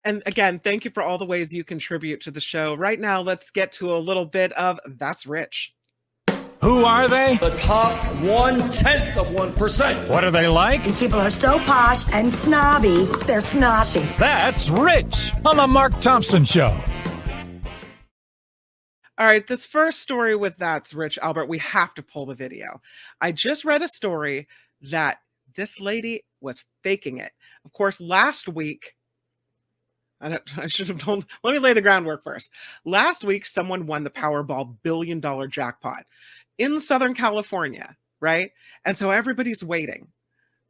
And again, thank you for all the ways you contribute to the show. Right now, let's get to a little bit of That's Rich. Who are they? The top 1/10%. What are they like? These people are so posh and snobby, they're snotty. That's Rich on the Mark Thompson Show. All right, this first story with That's Rich, Albert, we have to pull the video. I just read a story that this lady was faking it. Of course, last week, I should have told, let me lay the groundwork first. Last week, someone won the Powerball billion-dollar jackpot in Southern California, right? And so everybody's waiting.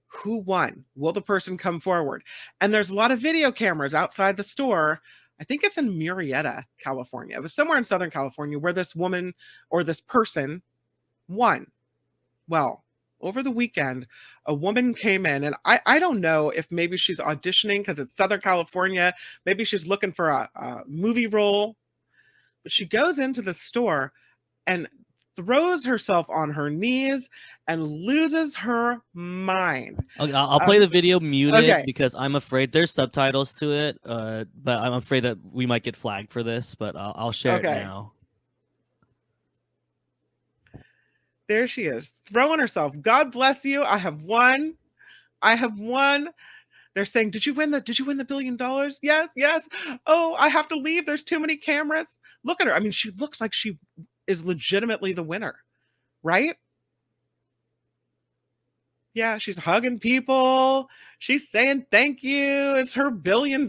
Who won? Will the person come forward? And there's a lot of video cameras outside the store. I think it's in Murrieta, California. It was somewhere in Southern California where this woman or this person won. Well, over the weekend, a woman came in, and I don't know if maybe she's auditioning because it's Southern California. Maybe she's looking for a movie role. But she goes into the store and throws herself on her knees and loses her mind. I'll play the video muted because I'm afraid there's subtitles to it, but I'm afraid that we might get flagged for this, but I'll share it now. There she is, throwing herself. God bless you. I have won. I have won. They're saying, did you win the $1 billion? Yes, yes. Oh, I have to leave. There's too many cameras. Look at her. I mean, she looks like she is legitimately the winner, right? Yeah, she's hugging people. She's saying thank you. It's her $1 billion.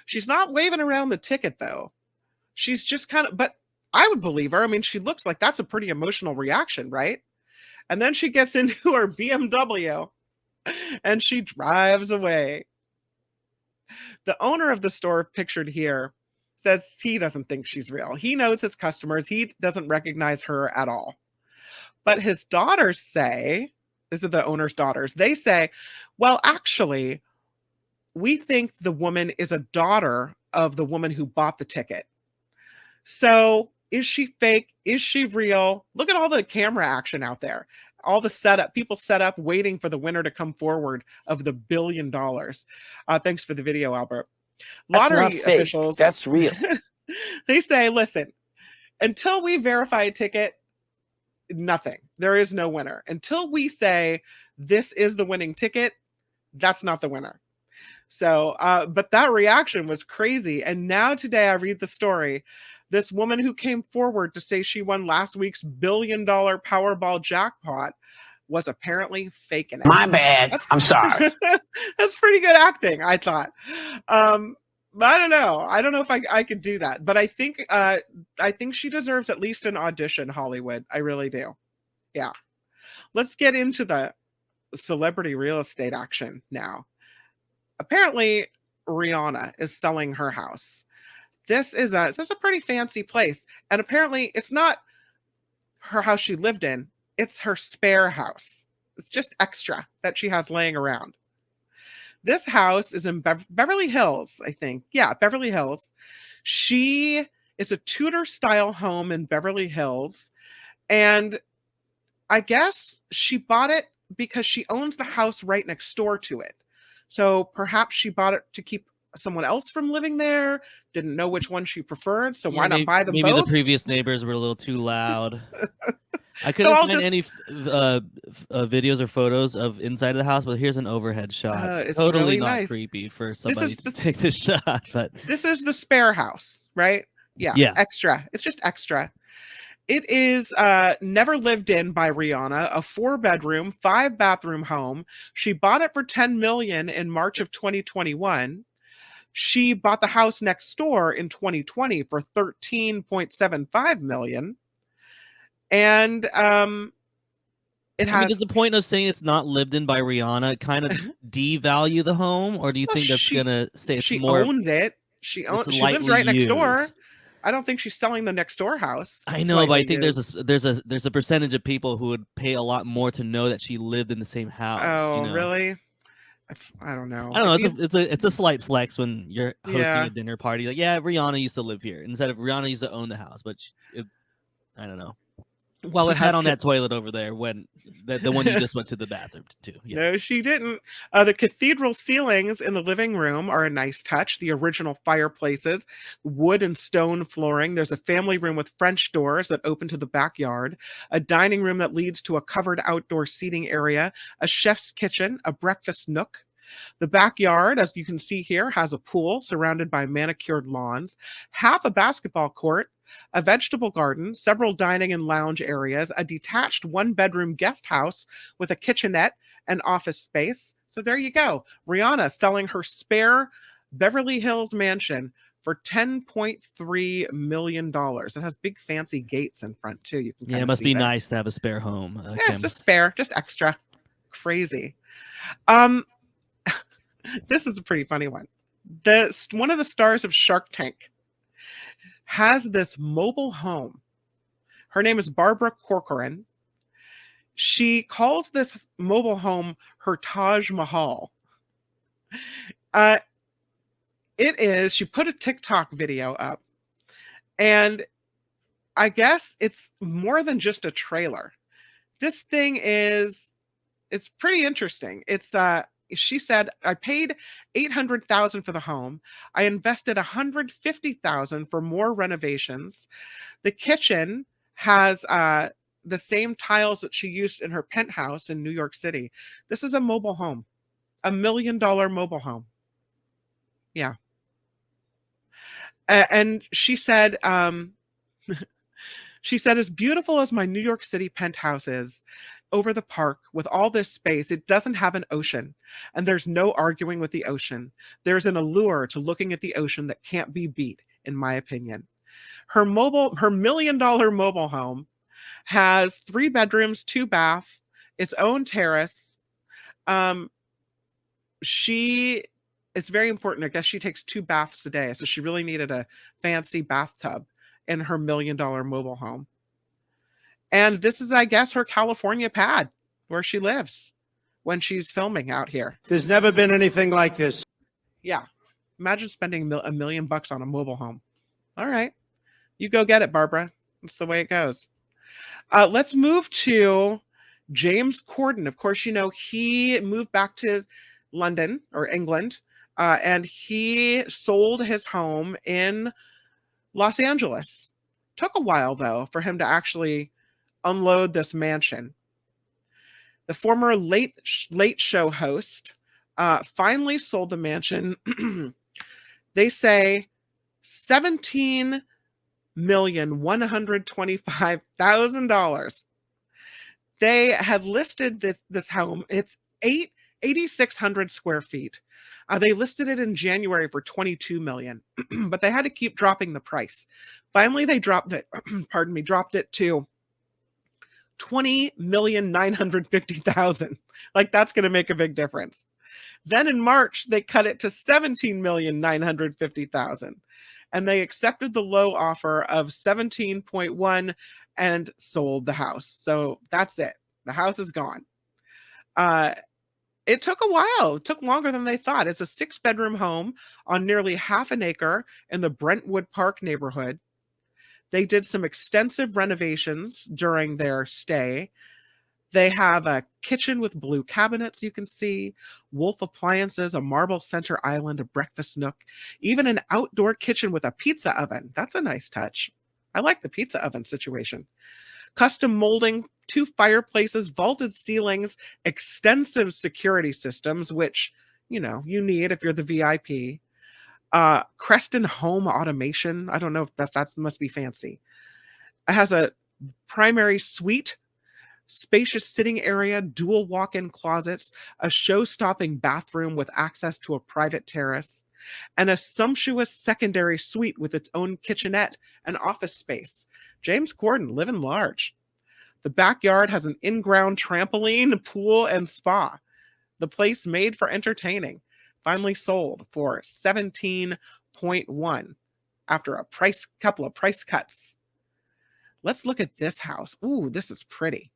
She's not waving around the ticket, though. She's just kind of, but I would believe her. I mean, she looks like that's a pretty emotional reaction, right? And then she gets into her BMW and she drives away. The owner of the store pictured here says he doesn't think she's real. He knows his customers. He doesn't recognize her at all. But his daughters say, this is the owner's daughters, they say, well, actually, we think the woman is a daughter of the woman who bought the ticket. So is she fake? Is she real? Look at all the camera action out there. All the setup, people set up waiting for the winner to come forward of the $1 billion. Thanks for the video, Albert. Lottery officials. That's real. They say, listen, until we verify a ticket, nothing. There is no winner. Until we say this is the winning ticket, that's not the winner. So, but that reaction was crazy. And now today I read the story. This woman who came forward to say she won last week's $1 billion Powerball jackpot was apparently faking it. My bad. I'm sorry. That's pretty good acting, I thought. But I don't know. I don't know if I could do that. But I think she deserves at least an audition, Hollywood. I really do. Yeah. Let's get into the celebrity real estate action now. Apparently, Rihanna is selling her house. This is a pretty fancy place. And apparently it's not her house she lived in. It's her spare house. It's just extra that she has laying around. This house is in Beverly Hills, I think. Yeah, Beverly Hills. It's a Tudor style home in Beverly Hills. And I guess she bought it because she owns the house right next door to it. So perhaps she bought it to keep someone else from living there, didn't know which one she preferred, so why not buy them both? Maybe the previous neighbors were a little too loud. I couldn't find any videos or photos of inside of the house, but here's an overhead shot. It's totally really not nice. Creepy for somebody to take this shot. But this is the spare house, right? Yeah, extra. It's just extra. It is never lived in by Rihanna, a 4-bedroom, 5-bathroom home. She bought it for $10 million in March of 2021. She bought the house next door in 2020 for $13.75 million. And it has. Does the point of saying it's not lived in by Rihanna kind of devalue the home, or do you think that's gonna say it's more? She owns it. She lives right next door. I don't think she's selling the next door house. I know, but I think there's a percentage of people who would pay a lot more to know that she lived in the same house. Oh, really? I don't know. It's a slight flex when you're hosting a dinner party. Like, yeah, Rihanna used to live here instead of Rihanna used to own the house, but I don't know. Well, She it sat has on that toilet over there when the one you just went to the bathroom to. Yeah. No, she didn't. The cathedral ceilings in the living room are a nice touch. The original fireplaces, wood and stone flooring. There's a family room with French doors that open to the backyard, a dining room that leads to a covered outdoor seating area, a chef's kitchen, a breakfast nook. The backyard, as you can see here, has a pool surrounded by manicured lawns, half a basketball court, a vegetable garden, several dining and lounge areas, a detached one-bedroom guest house with a kitchenette and office space. So there you go. Rihanna selling her spare Beverly Hills mansion for $10.3 million. It has big fancy gates in front too. You can Yeah, kind it of must see be there. nice to have a spare home. Yeah, Kim. it's just spare, just extra. Crazy. Um, this is a pretty funny one. One of the stars of Shark Tank has this mobile home. Her name is Barbara Corcoran. She calls this mobile home her Taj Mahal. Uh, she put a TikTok video up, and I guess it's more than just a trailer. This thing it's pretty interesting. She said, I paid $800,000 for the home. I invested $150,000 for more renovations. The kitchen has the same tiles that she used in her penthouse in New York City. This is a mobile home, $1 million mobile home. Yeah. And she said, as beautiful as my New York City penthouse is over the park with all this space, it doesn't have an ocean, and there's no arguing with the ocean. There's an allure to looking at the ocean that can't be beat, in my opinion. Her $1 million mobile home has 3 bedrooms, 2 baths, its own terrace. It's very important. I guess she takes 2 baths a day, so she really needed a fancy bathtub in her $1 million mobile home. And this is, I guess, her California pad where she lives when she's filming out here. There's never been anything like this. Yeah. Imagine spending $1 million on a mobile home. All right. You go get it, Barbara. That's the way it goes. Let's move to James Corden. Of course, he moved back to London or England, and he sold his home in Los Angeles. Took a while, though, for him to actually unload this mansion. The former late show host finally sold the mansion. They say $17,125,000. They had listed this home. It's 8,600 square feet. They listed it in January for $22 million, but they had to keep dropping the price. Finally, they dropped it. Dropped it to $20,950,000. Like, that's going to make a big difference. Then in March, they cut it to $17,950,000, and they accepted the low offer of 17.1 and sold the house. So that's it. The house is gone. It took a while. It took longer than they thought. It's a 6-bedroom home on nearly half an acre in the Brentwood Park neighborhood. They did some extensive renovations during their stay. They have a kitchen with blue cabinets, you can see, Wolf appliances, a marble center island, a breakfast nook, even an outdoor kitchen with a pizza oven. That's a nice touch. I like the pizza oven situation. Custom molding, 2 fireplaces, vaulted ceilings, extensive security systems, which, you need if you're the VIP. Creston home automation. I don't know if that must be fancy. It has a primary suite, spacious sitting area, dual walk-in closets, a show-stopping bathroom with access to a private terrace, and a sumptuous secondary suite with its own kitchenette and office space. James Corden living large. The backyard has an in-ground trampoline, pool, and spa. The place made for entertaining. Finally sold for 17.1 after a couple of price cuts. Let's look at this house. Ooh, this is pretty.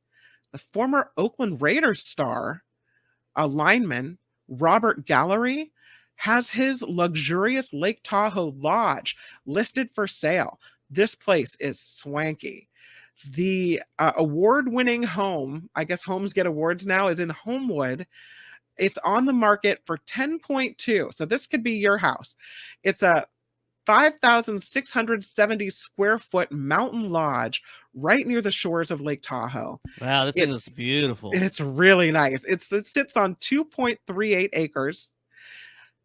The former Oakland Raiders star, a lineman, Robert Gallery, has his luxurious Lake Tahoe lodge listed for sale. This place is swanky. The award-winning home, I guess homes get awards now, is in Homewood. It's on the market for 10.2. So this could be your house. It's a 5,670 square foot mountain lodge right near the shores of Lake Tahoe. Wow, this thing is beautiful. It's really nice. It sits on 2.38 acres.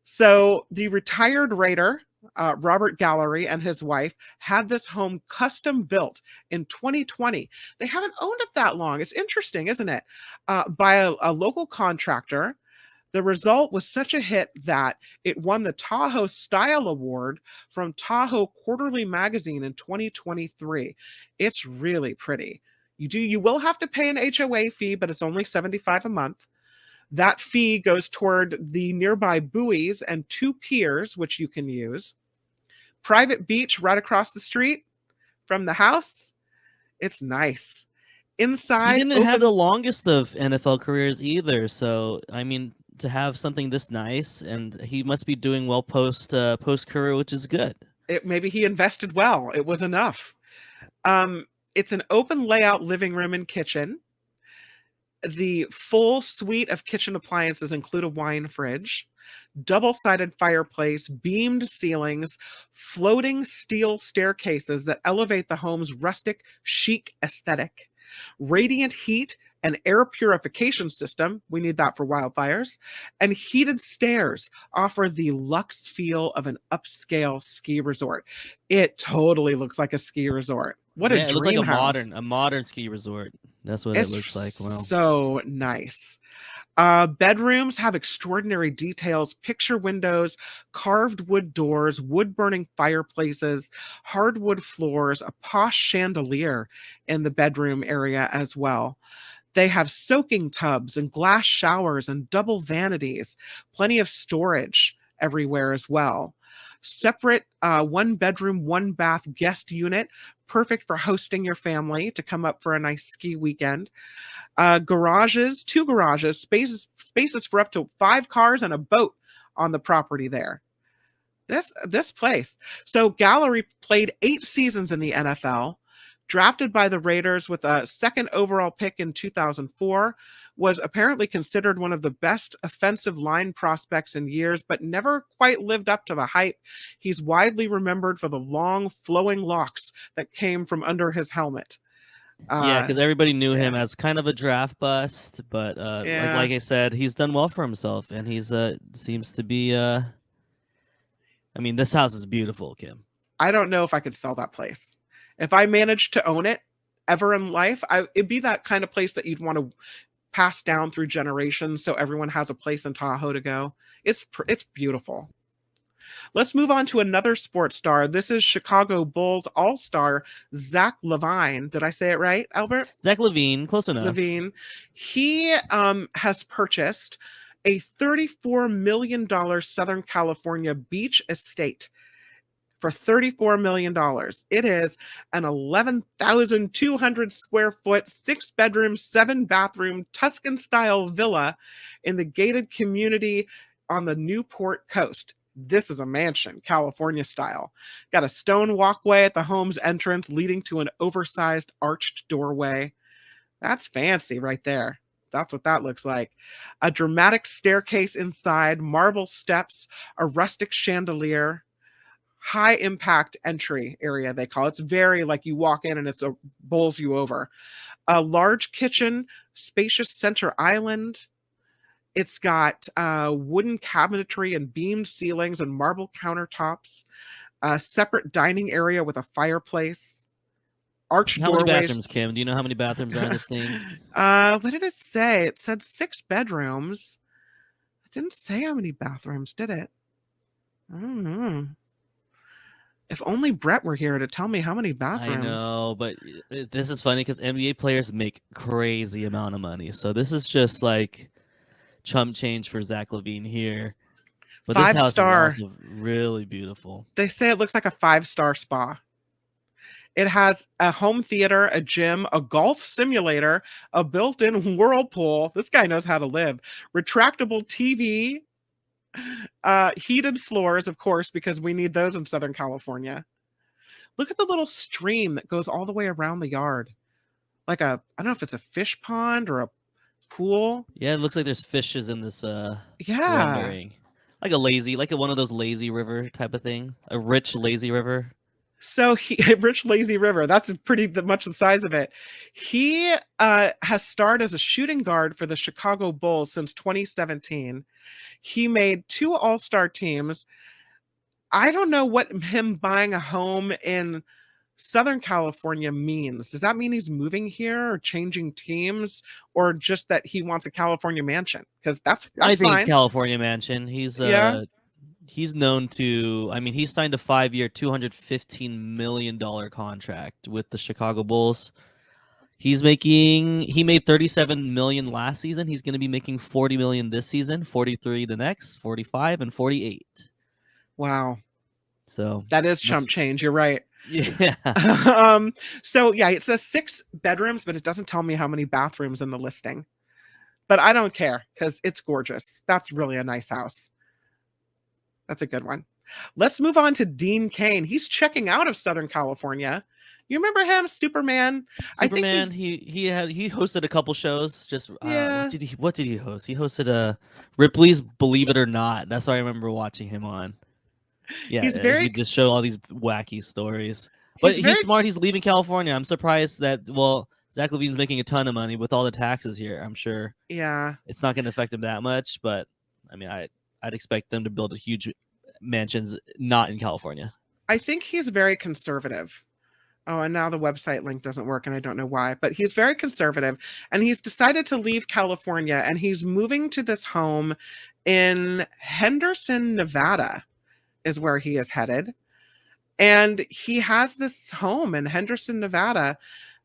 So the retired Raider, Robert Gallery, and his wife had this home custom built in 2020. They haven't owned it that long. It's interesting, isn't it? By a local contractor. The result was such a hit that it won the Tahoe Style Award from Tahoe Quarterly Magazine in 2023. It's really pretty. You will have to pay an HOA fee, but it's only $75 a month. That fee goes toward the nearby buoys and 2 piers, which you can use. Private beach right across the street from the house. It's nice. Inside, he didn't have the longest of NFL careers either. So, I mean, to have something this nice, and he must be doing well post career, which is good. Maybe he invested well. It was enough. It's an open layout living room and kitchen. The full suite of kitchen appliances include a wine fridge, double-sided fireplace, beamed ceilings, floating steel staircases that elevate the home's rustic, chic aesthetic, radiant heat and air purification system, we need that for wildfires, and heated stairs offer the luxe feel of an upscale ski resort. It totally looks like a ski resort. What a dream it looks like house. a modern ski resort. That's what it looks like. Wow. So nice. Bedrooms have extraordinary details, picture windows, carved wood doors, wood-burning fireplaces, hardwood floors, a posh chandelier in the bedroom area as well. They have soaking tubs and glass showers and double vanities, plenty of storage everywhere as well. Separate 1-bedroom, 1-bath guest unit, perfect for hosting your family to come up for a nice ski weekend. Garages, 2 garages, spaces for up to 5 cars and a boat on the property there. This place. So Gallery played 8 seasons in the NFL, drafted by the Raiders with a 2nd overall pick in 2004, was apparently considered one of the best offensive line prospects in years, but never quite lived up to the hype. He's widely remembered for the long, flowing locks that came from under his helmet. Yeah, because everybody knew him as kind of a draft bust, but like I said, he's done well for himself, and he's seems to be. I mean, this house is beautiful, Kim. I don't know if I could sell that place. If I managed to own it ever in life, it'd be that kind of place that you'd want to pass down through generations, so everyone has a place in Tahoe to go. It's beautiful. Let's move on to another sports star. This is Chicago Bulls All-Star Zach Levine. Did I say it right, Albert? Zach Levine, close enough. Levine. He has purchased a $34 million Southern California beach estate for $34 million. It is an 11,200 square foot, 6-bedroom, 7-bathroom Tuscan-style villa in the gated community on the Newport coast. This is a mansion, California style. Got a stone walkway at the home's entrance leading to an oversized arched doorway. That's fancy right there. That's what that looks like. A dramatic staircase inside, marble steps, a rustic chandelier, high impact entry area, they call it. It's very like you walk in and it bowls you over. A large kitchen, spacious center island. It's got wooden cabinetry and beamed ceilings and marble countertops. A separate dining area with a fireplace. Arched doorways. How many bathrooms, Kim? Do you know how many bathrooms are in this thing? What did it say? It said 6 bedrooms. It didn't say how many bathrooms, did it? I don't know. If only Brett were here to tell me how many bathrooms. I know, but this is funny because NBA players make crazy amount of money. So this is just like chump change for Zach Levine here. But this house is also really beautiful. They say it looks like a 5-star spa. It has a home theater, a gym, a golf simulator, a built-in whirlpool. This guy knows how to live. Retractable TV, heated floors, of course, because we need those in Southern California. Look at the little stream that goes all the way around the yard. like I don't know if it's a fish pond or a pool. Yeah, it looks like there's fishes in this Yeah. rendering. Like one of those lazy river type of thing. A rich lazy river. So Rich Lazy River, that's pretty much the size of it. He has starred as a shooting guard for the Chicago Bulls since 2017. He made 2 All-Star teams. I don't know what him buying a home in Southern California means. Does that mean he's moving here or changing teams, or just that he wants a California mansion? Because that's I think fine. California mansion. Yeah. He's known to. I mean, he signed a 5-year, $215 million contract with the Chicago Bulls. He made 37 million last season. He's going to be making 40 million this season, 43 the next, 45 and 48. Wow. So that is chump change. You're right. Yeah. So yeah, it says 6 bedrooms, but it doesn't tell me how many bathrooms in the listing. But I don't care because it's gorgeous. That's really a nice house. That's a good one. Let's move on to Dean Cain. He's checking out of Southern California. You remember him, Superman? Superman. He hosted a couple shows. Just yeah. What did he host? He hosted Ripley's Believe It or Not. That's what I remember watching him on. Yeah, he just showed all these wacky stories. But he's smart. He's leaving California. I'm surprised that Zach Levine's making a ton of money with all the taxes here. I'm sure. Yeah, it's not going to affect him that much. But I mean, I'd expect them to build a huge mansions not in California. I think he's very conservative. Oh, and now the website link doesn't work, and I don't know why. But he's very conservative, and he's decided to leave California, and he's moving to this home in Henderson, Nevada. Is where he is headed. And he has this home in Henderson, Nevada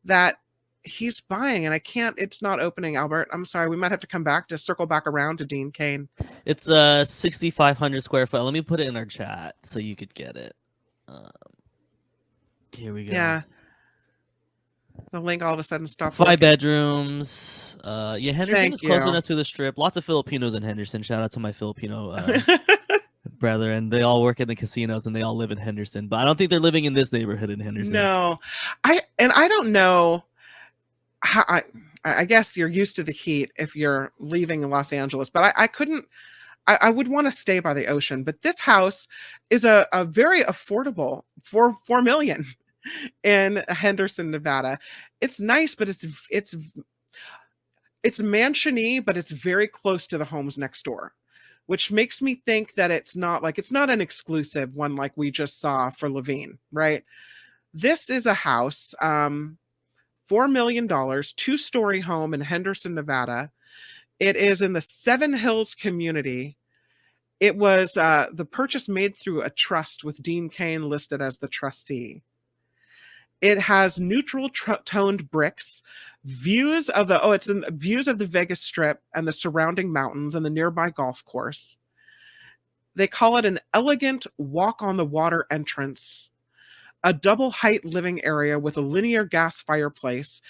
that he's buying, and it's not opening, Albert. I'm sorry. We might have to circle back around to Dean Cain. It's 6,500 square foot. Let me put it in our chat so you could get it. Here we go. Yeah. The link all of a sudden stopped. 5 bedrooms. Yeah, Henderson is close enough to the Strip. Lots of Filipinos in Henderson. Shout out to my Filipino brother, and they all work in the casinos and they all live in Henderson, but I don't think they're living in this neighborhood in Henderson. No, I don't know how. I guess you're used to the heat if you're leaving Los Angeles, but I would want to stay by the ocean. But this house is a very affordable for $4 million in Henderson, Nevada. It's nice, but it's mansion-y, but it's very close to the homes next door, which makes me think that it's not an exclusive one like we just saw for Levine, right? This is a house, $4 million, 2-story home in Henderson, Nevada. It is in the Seven Hills community. It was the purchase made through a trust with Dean Cain listed as the trustee. It has neutral toned bricks, views of the Vegas Strip and the surrounding mountains and the nearby golf course. They call it an elegant walk on the water entrance, a double height living area with a linear gas fireplace,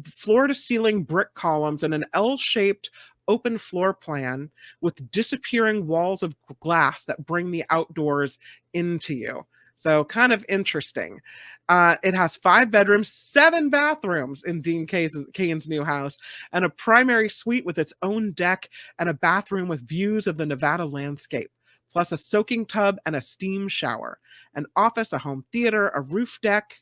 floor to ceiling brick columns, and an L-shaped open floor plan with disappearing walls of glass that bring the outdoors into you. So kind of interesting. It has 5 bedrooms, 7 bathrooms in Dean Cain's new house, and a primary suite with its own deck and a bathroom with views of the Nevada landscape, plus a soaking tub and a steam shower, an office, a home theater, a roof deck,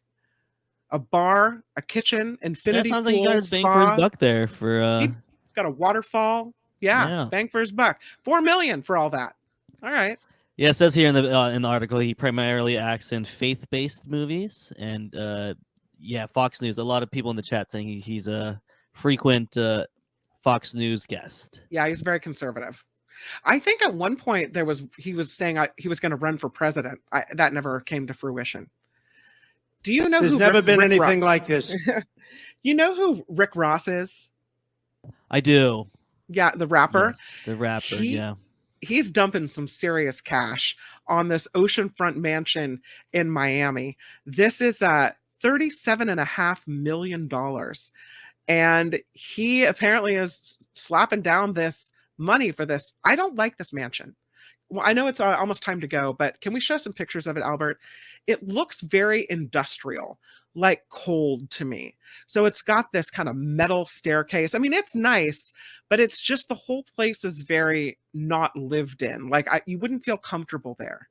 a bar, a kitchen, infinity pool, sounds like he got his bang for his buck there. He got a waterfall. Yeah, bang for his buck. $4 million for all that. All right. Yeah, it says here in the article he primarily acts in faith-based movies, and Fox News. A lot of people in the chat saying he's a frequent Fox News guest. Yeah, he's very conservative. I think at one point he was saying he was going to run for president. That never came to fruition. Do you know? There's never been anything like this. You know who Rick Ross is? I do. Yeah, the rapper. Yes, the rapper. Yeah. He's dumping some serious cash on this oceanfront mansion in Miami. This is $37.5 million. And he apparently is slapping down this money for this. I don't like this mansion. Well, I know it's almost time to go, but can we show some pictures of it, Albert? It looks very industrial, like cold to me. So it's got this kind of metal staircase. I mean, it's nice, but it's just the whole place is very not lived in. Like you wouldn't feel comfortable there.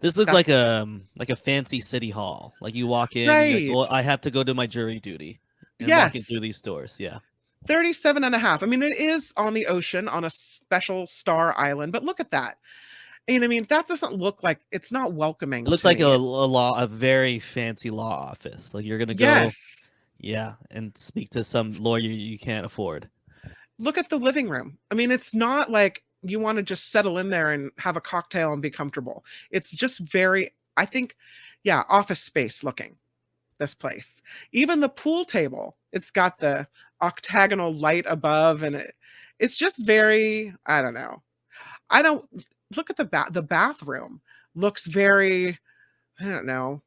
This looks like a fancy city hall. Like you walk in, right. You're like, well, I have to go to my jury duty. And yes. Walking through these doors, yeah. 37.5. I mean, it is on the ocean on a special star island, but look at that. And I mean, that doesn't look like, it's not welcoming. It looks like a very fancy law office. Like you're gonna go, yes, yeah, and speak to some lawyer you can't afford. Look at the living room. I mean, it's not like you want to just settle in there and have a cocktail and be comfortable. It's just very, I think, yeah, office space looking. This place, even the pool table, it's got the octagonal light above, and it's just very, I don't know. I don't look at the bathroom looks very, I don't know.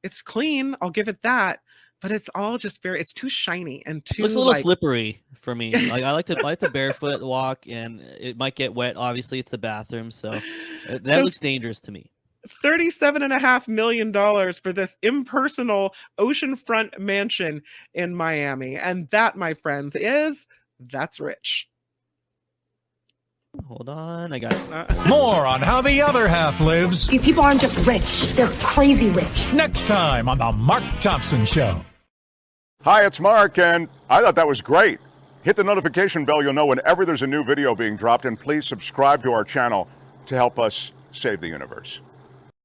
It's clean, I'll give it that, but it's all just very, it's too shiny and too, looks a little slippery for me. Like I like to barefoot walk, and it might get wet. Obviously, it's the bathroom, so that looks dangerous to me. $37.5 million for this impersonal oceanfront mansion in Miami. And that, my friends, that's rich. Hold on, I got it. More on how the other half lives. These people aren't just rich, they're crazy rich. Next time on The Mark Thompson Show. Hi, it's Mark, and I thought that was great. Hit the notification bell, you'll know whenever there's a new video being dropped, and please subscribe to our channel to help us save the universe.